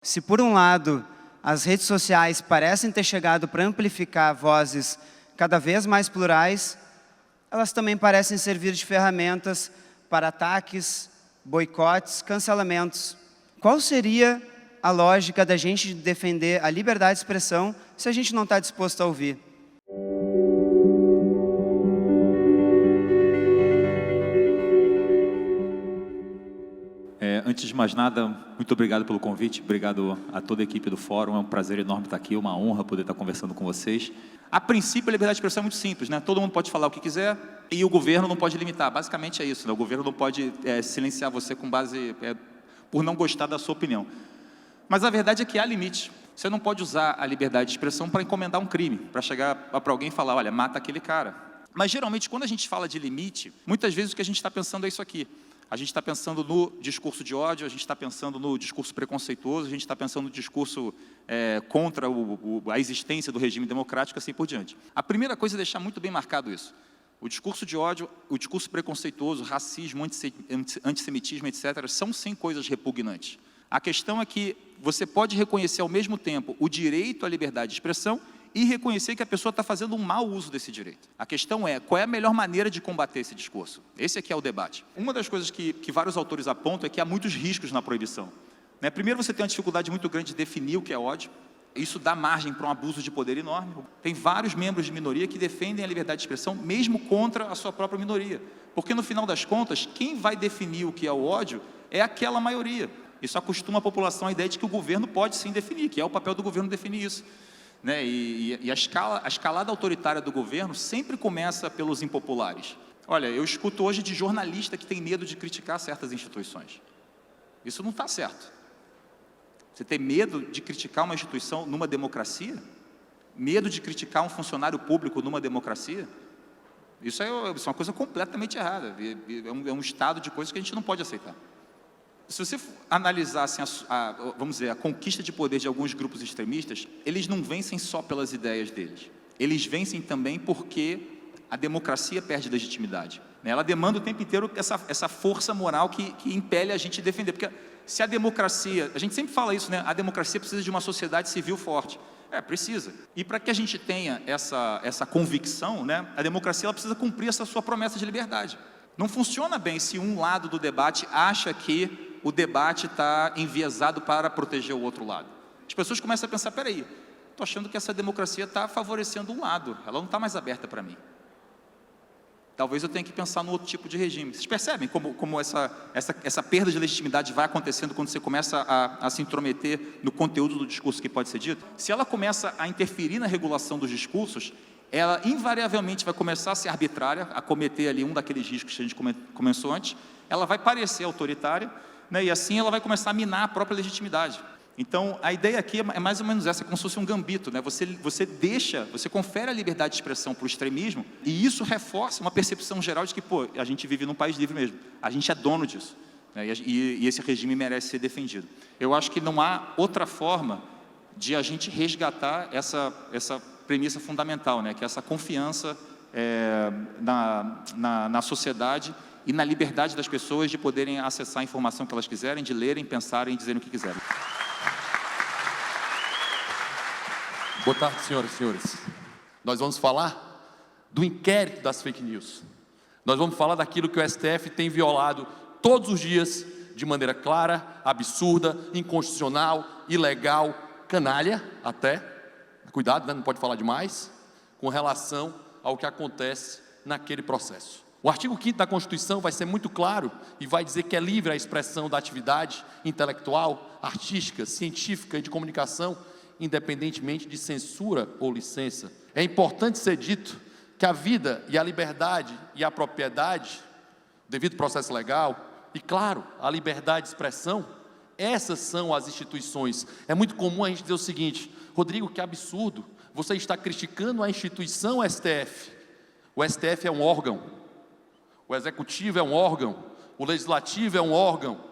Se por um lado as redes sociais parecem ter chegado para amplificar vozes cada vez mais plurais, elas também parecem servir de ferramentas para ataques, boicotes, cancelamentos. Qual seria a lógica da gente defender a liberdade de expressão se a gente não está disposto a ouvir? Antes de mais nada, muito obrigado pelo convite, obrigado a toda a equipe do Fórum, é um prazer enorme estar aqui, uma honra poder estar conversando com vocês. A princípio, a liberdade de expressão é muito simples, né? Todo mundo pode falar o que quiser e o governo não pode limitar, basicamente é isso, né? O governo não pode silenciar você com base, por não gostar da sua opinião. Mas a verdade é que há limite. Você não pode usar a liberdade de expressão para encomendar um crime, para chegar para alguém e falar, olha, mata aquele cara. Mas geralmente, quando a gente fala de limite, muitas vezes o que a gente está pensando é isso aqui. A gente está pensando no discurso de ódio, a gente está pensando no discurso preconceituoso, a gente está pensando no discurso contra a existência do regime democrático, assim por diante. A primeira coisa é deixar muito bem marcado isso. O discurso de ódio, o discurso preconceituoso, racismo, antissemitismo, etc., são sim coisas repugnantes. A questão é que você pode reconhecer ao mesmo tempo o direito à liberdade de expressão e reconhecer que a pessoa está fazendo um mau uso desse direito. A questão é, qual é a melhor maneira de combater esse discurso? Esse aqui é o debate. Uma das coisas que vários autores apontam é que há muitos riscos na proibição. Primeiro, você tem uma dificuldade muito grande de definir o que é ódio. Isso dá margem para um abuso de poder enorme. Tem vários membros de minoria que defendem a liberdade de expressão, mesmo contra a sua própria minoria. Porque, no final das contas, quem vai definir o que é o ódio é aquela maioria. Isso acostuma a população à ideia de que o governo pode sim definir, que é o papel do governo definir isso. E a escalada autoritária do governo sempre começa pelos impopulares. Olha, eu escuto hoje de jornalista que tem medo de criticar certas instituições. Isso não está certo. Você ter medo de criticar uma instituição numa democracia? Medo de criticar um funcionário público numa democracia? Isso é uma coisa completamente errada. É um estado de coisas que a gente não pode aceitar. Se você analisar assim, vamos dizer, a conquista de poder de alguns grupos extremistas, eles não vencem só pelas ideias deles. Eles vencem também porque a democracia perde legitimidade. Ela demanda o tempo inteiro essa força moral que impele a gente a defender. Porque se a democracia, a gente sempre fala isso, né? A democracia precisa de uma sociedade civil forte. Precisa. E para que a gente tenha essa convicção, né? A democracia ela precisa cumprir essa sua promessa de liberdade. Não funciona bem se um lado do debate acha que o debate está enviesado para proteger o outro lado. As pessoas começam a pensar, peraí, estou achando que essa democracia está favorecendo um lado, ela não está mais aberta para mim. Talvez eu tenha que pensar no outro tipo de regime. Vocês percebem como essa perda de legitimidade vai acontecendo quando você começa a se intrometer no conteúdo do discurso que pode ser dito? Se ela começa a interferir na regulação dos discursos, ela invariavelmente vai começar a ser arbitrária, a cometer ali um daqueles riscos que a gente começou antes, ela vai parecer autoritária, e assim ela vai começar a minar a própria legitimidade. Então, a ideia aqui é mais ou menos essa, é como se fosse um gambito, né? Você confere a liberdade de expressão para o extremismo, e isso reforça uma percepção geral de que, a gente vive num país livre mesmo, a gente é dono disso, né? E esse regime merece ser defendido. Eu acho que não há outra forma de a gente resgatar essa premissa fundamental, né? Que é essa confiança na sociedade e na liberdade das pessoas de poderem acessar a informação que elas quiserem, de lerem, pensarem e dizerem o que quiserem. Boa tarde, senhoras e senhores. Nós vamos falar do inquérito das fake news. Nós vamos falar daquilo que o STF tem violado todos os dias, de maneira clara, absurda, inconstitucional, ilegal, canalha até. Cuidado, né? Não pode falar demais, com relação ao que acontece naquele processo. O artigo 5º da Constituição vai ser muito claro e vai dizer que é livre a expressão da atividade intelectual, artística, científica e de comunicação, independentemente de censura ou licença. É importante ser dito que a vida e a liberdade e a propriedade, devido ao processo legal, e claro, a liberdade de expressão, essas são as instituições. É muito comum a gente dizer o seguinte: Rodrigo, que absurdo, você está criticando a instituição STF. O STF é um órgão. O executivo é um órgão, o legislativo é um órgão.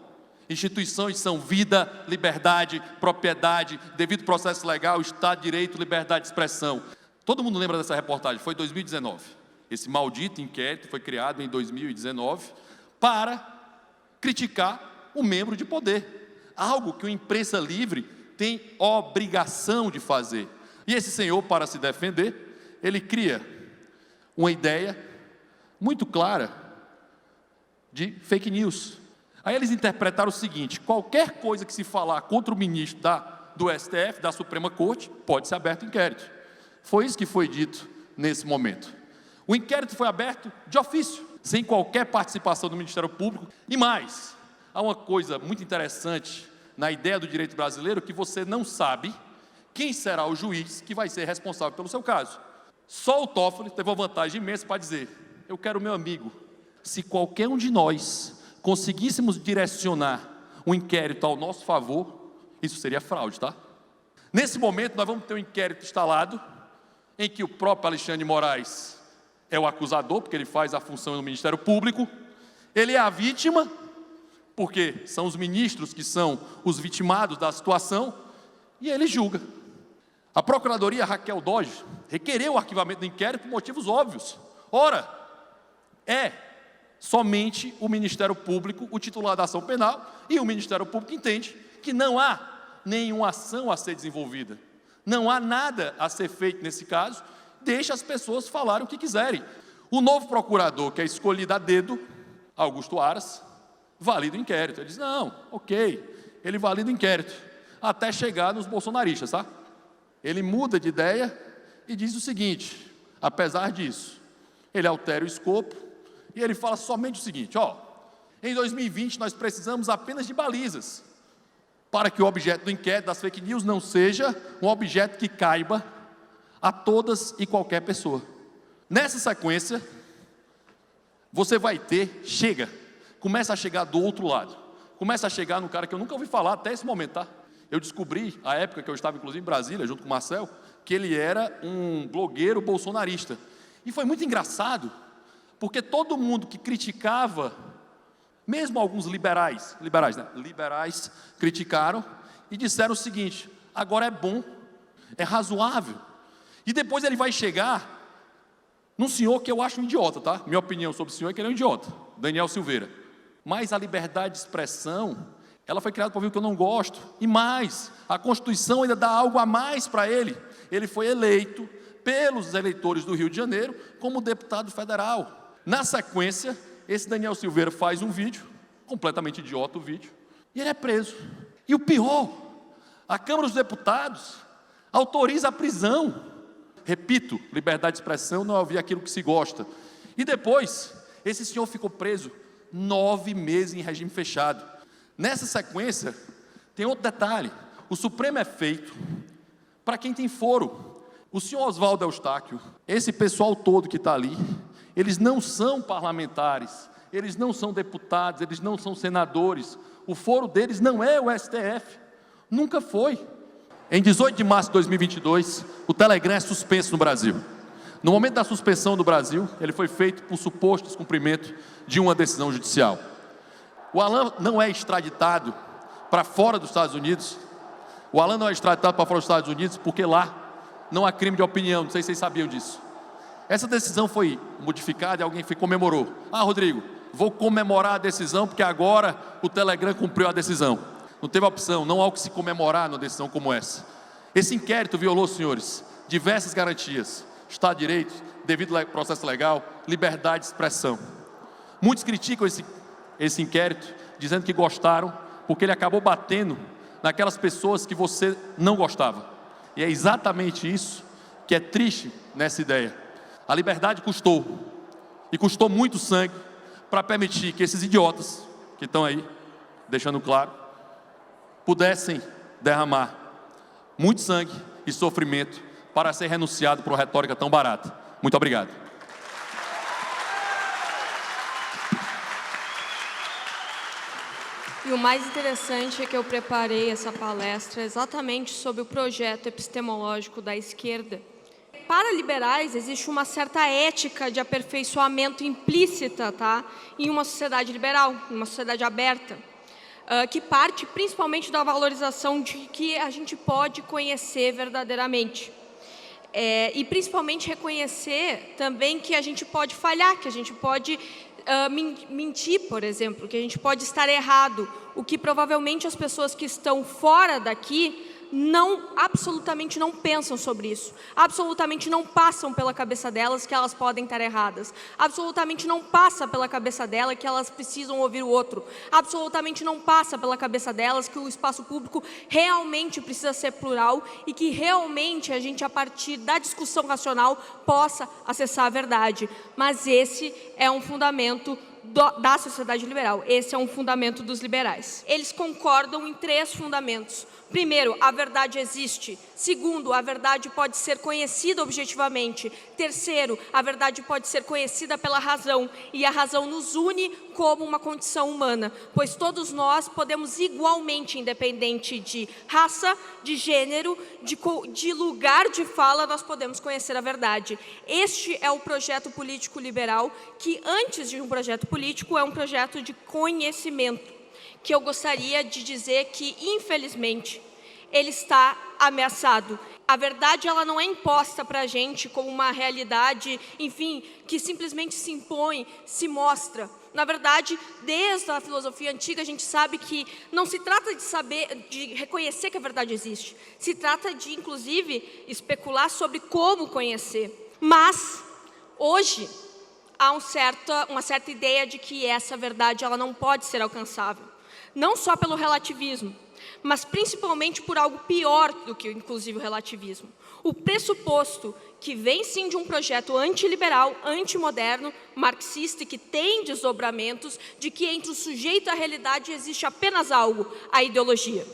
Instituições são vida, liberdade, propriedade, devido ao processo legal, Estado de Direito, liberdade de expressão. Todo mundo lembra dessa reportagem, foi em 2019. Esse maldito inquérito foi criado em 2019 para criticar o membro de poder. Algo que a imprensa livre tem obrigação de fazer. E esse senhor, para se defender, ele cria uma ideia muito clara de fake news. Aí eles interpretaram o seguinte: qualquer coisa que se falar contra o ministro do STF, da Suprema Corte, pode ser aberto inquérito. Foi isso que foi dito nesse momento. O inquérito foi aberto de ofício, sem qualquer participação do Ministério Público. E mais, há uma coisa muito interessante na ideia do direito brasileiro, que você não sabe quem será o juiz que vai ser responsável pelo seu caso. Só o Toffoli teve uma vantagem imensa para dizer: eu quero o meu amigo. Se qualquer um de nós conseguíssemos direcionar um inquérito ao nosso favor, isso seria fraude, tá? Nesse momento, nós vamos ter um inquérito instalado, em que o próprio Alexandre de Moraes é o acusador, porque ele faz a função do Ministério Público, ele é a vítima, porque são os ministros que são os vitimados da situação, e ele julga. A Procuradoria Raquel Dodge requereu o arquivamento do inquérito por motivos óbvios. Ora, é somente o Ministério Público o titular da ação penal, e o Ministério Público entende que não há nenhuma ação a ser desenvolvida, não há nada a ser feito nesse caso, deixa as pessoas falarem o que quiserem. O novo procurador, que é escolhido a dedo, Augusto Aras, valida o inquérito. Ele diz: não, ok, ele valida o inquérito, até chegar nos bolsonaristas, tá? Ele muda de ideia e diz o seguinte: apesar disso, ele altera o escopo e ele fala somente o seguinte: em 2020 nós precisamos apenas de balizas para que o objeto do inquérito das fake news não seja um objeto que caiba a todas e qualquer pessoa. Nessa sequência, você vai ter, começa a chegar do outro lado, começa a chegar no cara que eu nunca ouvi falar até esse momento, tá? Eu descobri, à época que eu estava inclusive em Brasília, junto com o Marcel, que ele era um blogueiro bolsonarista. E foi muito engraçado, porque todo mundo que criticava, mesmo alguns liberais criticaram e disseram o seguinte: agora é bom, é razoável. E depois ele vai chegar num senhor que eu acho um idiota, tá? Minha opinião sobre o senhor é que ele é um idiota, Daniel Silveira. Mas a liberdade de expressão, ela foi criada para ouvir o que eu não gosto. E mais, a Constituição ainda dá algo a mais para ele. Ele foi eleito pelos eleitores do Rio de Janeiro como deputado federal. Na sequência, esse Daniel Silveira faz um vídeo, completamente idiota o vídeo, e ele é preso. E o pior, a Câmara dos Deputados autoriza a prisão. Repito, liberdade de expressão não é ouvir aquilo que se gosta. E depois, esse senhor ficou preso 9 meses em regime fechado. Nessa sequência, tem outro detalhe: o Supremo é feito para quem tem foro. O senhor Oswaldo Eustáquio, esse pessoal todo que está ali, eles não são parlamentares, eles não são deputados, eles não são senadores, o foro deles não é o STF, nunca foi. Em 18 de março de 2022, o Telegram é suspenso no Brasil. No momento da suspensão do Brasil, ele foi feito por suposto descumprimento de uma decisão judicial. O Alan não é extraditado para fora dos Estados Unidos. O Alan não é extraditado para fora dos Estados Unidos porque lá não há crime de opinião. Não sei se vocês sabiam disso. Essa decisão foi modificada e alguém comemorou. Rodrigo, vou comemorar a decisão porque agora o Telegram cumpriu a decisão. Não teve opção, não há o que se comemorar numa decisão como essa. Esse inquérito violou, senhores, diversas garantias: Estado de Direito, devido processo legal, liberdade de expressão. Muitos criticam esse inquérito, dizendo que gostaram, porque ele acabou batendo naquelas pessoas que você não gostava. E é exatamente isso que é triste nessa ideia. A liberdade custou, e custou muito sangue, para permitir que esses idiotas, que estão aí, deixando claro, pudessem derramar muito sangue e sofrimento para ser renunciado por uma retórica tão barata. Muito obrigado. E o mais interessante é que eu preparei essa palestra exatamente sobre o projeto epistemológico da esquerda. Para liberais, existe uma certa ética de aperfeiçoamento implícita, tá? Em uma sociedade liberal, em uma sociedade aberta, que parte principalmente da valorização de que a gente pode conhecer verdadeiramente. E principalmente reconhecer também que a gente pode falhar, que a gente pode mentir, por exemplo, que a gente pode estar errado, o que provavelmente as pessoas que estão fora daqui absolutamente não pensam sobre isso, absolutamente não passam pela cabeça delas que elas podem estar erradas, absolutamente não passa pela cabeça dela que elas precisam ouvir o outro, absolutamente não passa pela cabeça delas que o espaço público realmente precisa ser plural e que realmente a gente, a partir da discussão racional, possa acessar a verdade. Mas esse é um fundamento da sociedade liberal, esse é um fundamento dos liberais. Eles concordam em 3 fundamentos. Primeiro, a verdade existe. Segundo, a verdade pode ser conhecida objetivamente. Terceiro, a verdade pode ser conhecida pela razão. E a razão nos une como uma condição humana, pois todos nós podemos igualmente, independente de raça, de gênero, de lugar de fala, nós podemos conhecer a verdade. Este é o projeto político liberal, que antes de um projeto político é um projeto de conhecimento, que eu gostaria de dizer que, infelizmente, ele está ameaçado. A verdade, ela não é imposta para a gente como uma realidade, enfim, que simplesmente se impõe, se mostra. Na verdade, desde a filosofia antiga, a gente sabe que não se trata de reconhecer que a verdade existe. Se trata de, inclusive, especular sobre como conhecer. Mas, hoje, há uma certa ideia de que essa verdade ela não pode ser alcançável. Não só pelo relativismo, mas principalmente por algo pior do que, inclusive, o relativismo. O pressuposto que vem, sim, de um projeto antiliberal, antimoderno, marxista, e que tem desdobramentos de que entre o sujeito e a realidade existe apenas algo, a ideologia.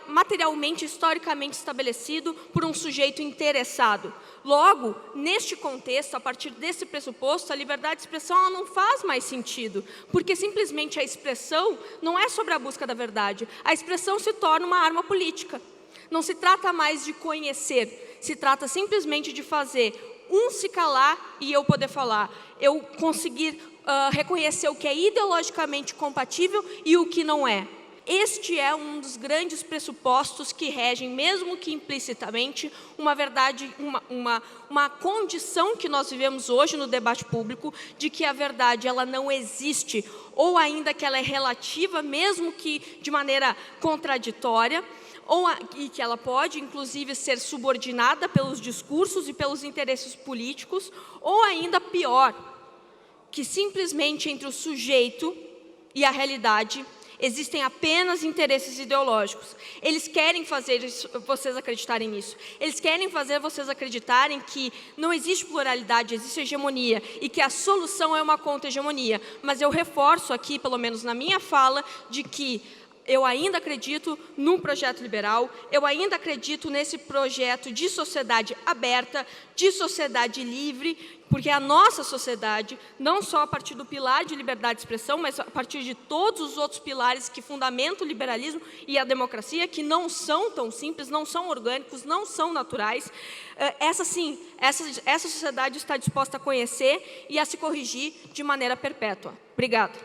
Materialmente, historicamente estabelecido por um sujeito interessado. Logo, neste contexto, a partir desse pressuposto, a liberdade de expressão ela não faz mais sentido, porque simplesmente a expressão não é sobre a busca da verdade, a expressão se torna uma arma política. Não se trata mais de conhecer, se trata simplesmente de fazer um se calar e eu poder falar, eu conseguir reconhecer o que é ideologicamente compatível e o que não é. Este é um dos grandes pressupostos que regem, mesmo que implicitamente, uma verdade, uma condição que nós vivemos hoje no debate público, de que a verdade ela não existe, ou ainda que ela é relativa, mesmo que de maneira contraditória, e que ela pode, inclusive, ser subordinada pelos discursos e pelos interesses políticos, ou ainda pior, que simplesmente entre o sujeito e a realidade existem apenas interesses ideológicos. Eles querem fazer vocês acreditarem nisso. Eles querem fazer vocês acreditarem que não existe pluralidade, existe hegemonia e que a solução é uma contra-hegemonia. Mas eu reforço aqui, pelo menos na minha fala, de que eu ainda acredito num projeto liberal, eu ainda acredito nesse projeto de sociedade aberta, de sociedade livre, porque a nossa sociedade, não só a partir do pilar de liberdade de expressão, mas a partir de todos os outros pilares que fundamentam o liberalismo e a democracia, que não são tão simples, não são orgânicos, não são naturais, essa sociedade está disposta a conhecer e a se corrigir de maneira perpétua. Obrigada.